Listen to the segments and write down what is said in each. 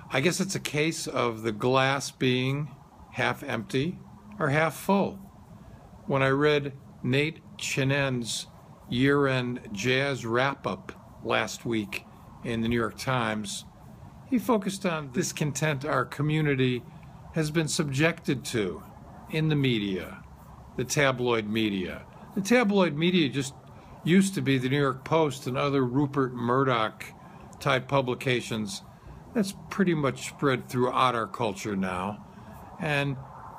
I guess it's a case of the glass being half empty or half full. When I read Nate Chinen's year-end jazz wrap-up last week in the New York Times, he focused on discontent our community has been subjected to in the media, the tabloid media. The tabloid media just used to be the New York Post and other Rupert Murdoch type publications. That's pretty much spread throughout our culture now. And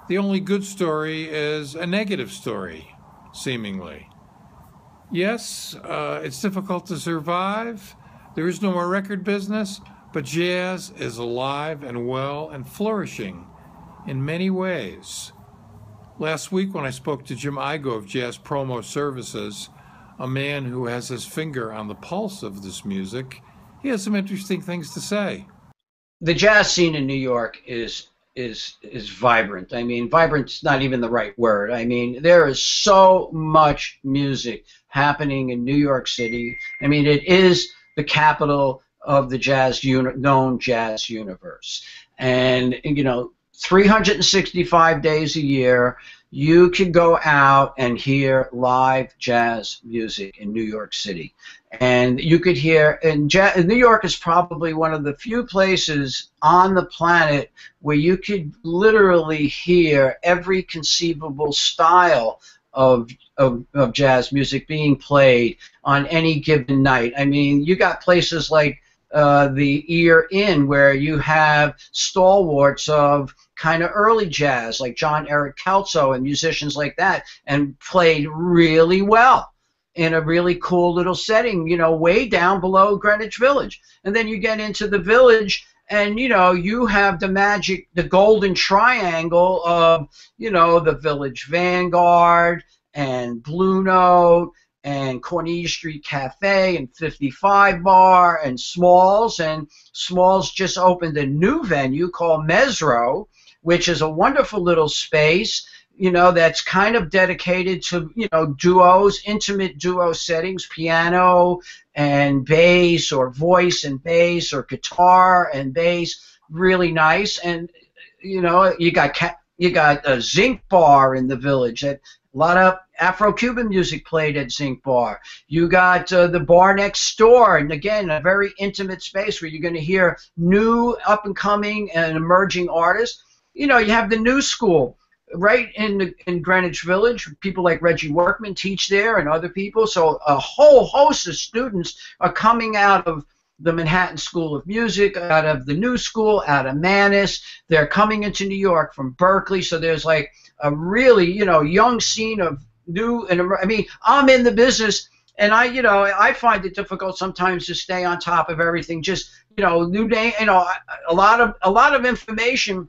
the only good story is a negative story, seemingly. Yes, it's difficult to survive. There is no more record business, but jazz is alive and well and flourishing in many ways. Last week when I spoke to Jim Eigo of Jazz Promo Services, a man who has his finger on the pulse of this music, he has some interesting things to say. The jazz scene in New York is vibrant. I mean, vibrant's not even the right word. I mean, there is so much music happening in New York City. I mean, it is the capital of the known jazz universe. And, you know, 365 days a year, you can go out and hear live jazz music in New York City. And you could hear, and New York is probably one of the few places on the planet where you could literally hear every conceivable style of jazz music being played on any given night. I mean, you got places like the Ear Inn, where you have stalwarts of kind of early jazz, like John Eric Kelso and musicians like that, and played really well in a really cool little setting, you know, way down below Greenwich Village. And then you get into the Village, and, you know, you have the golden triangle of, you know, the Village Vanguard and Blue Note and Cornelia Street Cafe and 55 Bar and Smalls. And Smalls just opened a new venue called Mesro, which is a wonderful little space, you know, that's kind of dedicated to, you know, duos, intimate duo settings, piano and bass, or voice and bass, or guitar and bass. Really nice. And, you know, you got a Zinc Bar in the Village. That a lot of Afro-Cuban music played at Zinc Bar. You got the bar next door, and again, a very intimate space where you're going to hear new up-and-coming and emerging artists. You know, you have the New School right in Greenwich Village. People like Reggie Workman teach there, and other people. So a whole host of students are coming out of the Manhattan School of Music, out of the New School, out of Manus. They're coming into New York from Berkeley. So there's like a really, you know, young scene of new, and I mean, I'm in the business, and I find it difficult sometimes to stay on top of everything. Just, you know, new day, you know, a lot of information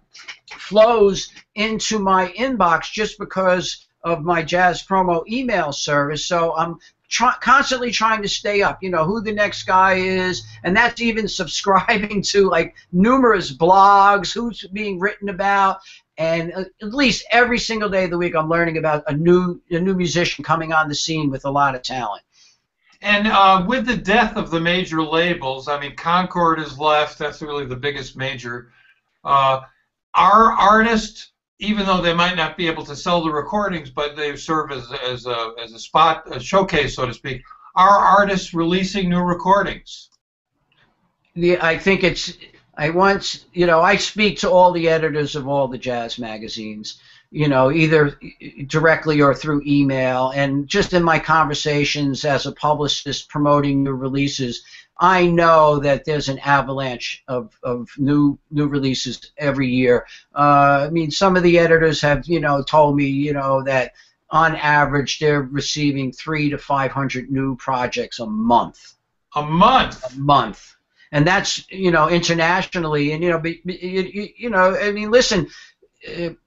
flows into my inbox just because of my Jazz Promo email service. So I'm constantly trying to stay up, you know, who the next guy is, and that's even subscribing to like numerous blogs, who's being written about. And at least every single day of the week, I'm learning about a new musician coming on the scene with a lot of talent. And with the death of the major labels, I mean, Concord is left. That's really the biggest major. Our artists, even though they might not be able to sell the recordings, but they serve as a showcase, so to speak. Are artists releasing new recordings? Yeah, I think it's. I speak to all the editors of all the jazz magazines, you know, either directly or through email, and just in my conversations as a publicist promoting new releases, I know that there's an avalanche of new releases every year. I mean, some of the editors have, you know, told me, you know, that on average they're receiving 300 to 500 new projects a month. A month? A month. And that's, you know, internationally. And, you know, I mean, listen,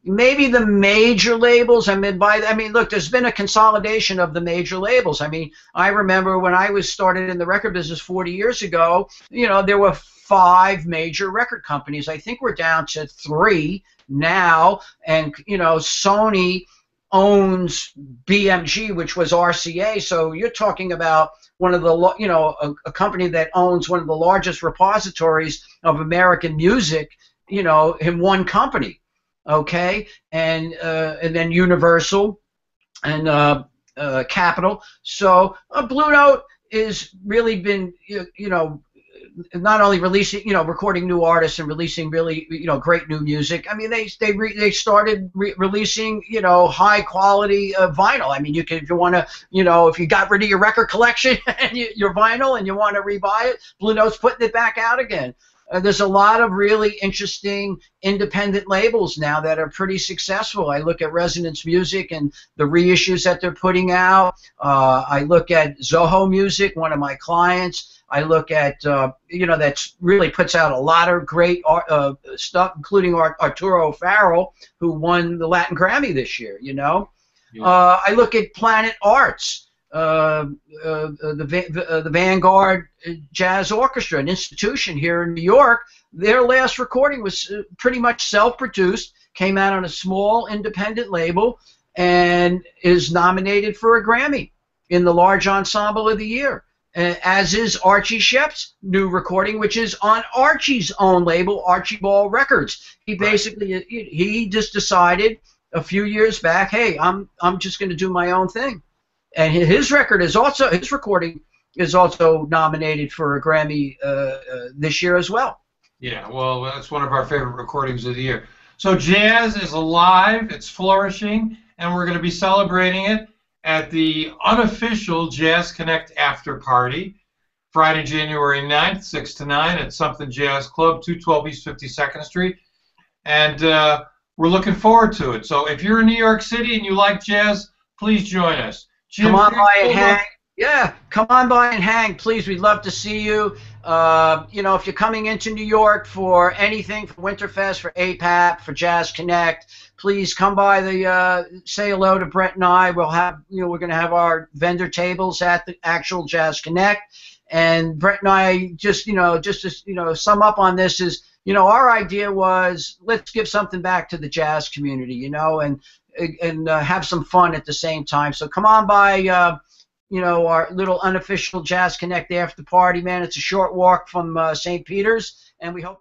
maybe the major labels, look, there's been a consolidation of the major labels. I mean, I remember when I was started in the record business 40 years ago, you know, there were 5 major record companies. I think we're down to 3 now. And, you know, Sony owns BMG, which was RCA. So you're talking about one of the, you know, a company that owns one of the largest repositories of American music, you know, in one company. Okay, and then Universal and Capitol. So Blue Note is really been, you know, not only releasing, you know, recording new artists and releasing really, you know, great new music. I mean, they started releasing, you know, high quality vinyl. I mean, you can, if you want to, you know, if you got rid of your record collection and your vinyl and you want to rebuy it, Blue Note's putting it back out again. There's a lot of really interesting independent labels now that are pretty successful. I look at Resonance Music and the reissues that they're putting out. I look at Zoho Music, one of my clients. I look at, you know, that's really puts out a lot of great stuff, including Arturo Farrell, who won the Latin Grammy this year, you know. Yeah. I look at Planet Arts. The Vanguard Jazz Orchestra, an institution here in New York. Their last recording was pretty much self-produced, came out on a small independent label, and is nominated for a Grammy in the Large Ensemble of the Year. As is Archie Shep's new recording, which is on Archie's own label, Archibald Records. He basically, he just decided a few years back, hey, I'm just going to do my own thing. And his record is also, his recording is also nominated for a Grammy this year as well. Yeah, well, that's one of our favorite recordings of the year. So jazz is alive, it's flourishing, and we're going to be celebrating it at the Unofficial Jazz Connect After Party, Friday, January 9th, 6 to 9 at Something Jazz Club, 212 East 52nd Street. And we're looking forward to it. So if you're in New York City and you like jazz, please join us. Jim, come on by and hang. Yeah, come on by and hang, please. We'd love to see you. You know, if you're coming into New York for anything, for Winterfest, for APAP, for Jazz Connect, please come by the say hello to Bret and I. We'll have, you know, we're going to have our vendor tables at the actual Jazz Connect, and Bret and I just, you know, just to, you know, sum up on this is, you know, our idea was let's give something back to the jazz community, you know, and have some fun at the same time. So come on by, you know, our little Unofficial Jazz Connect after party, man. It's a short walk from St. Peter's, and we hope to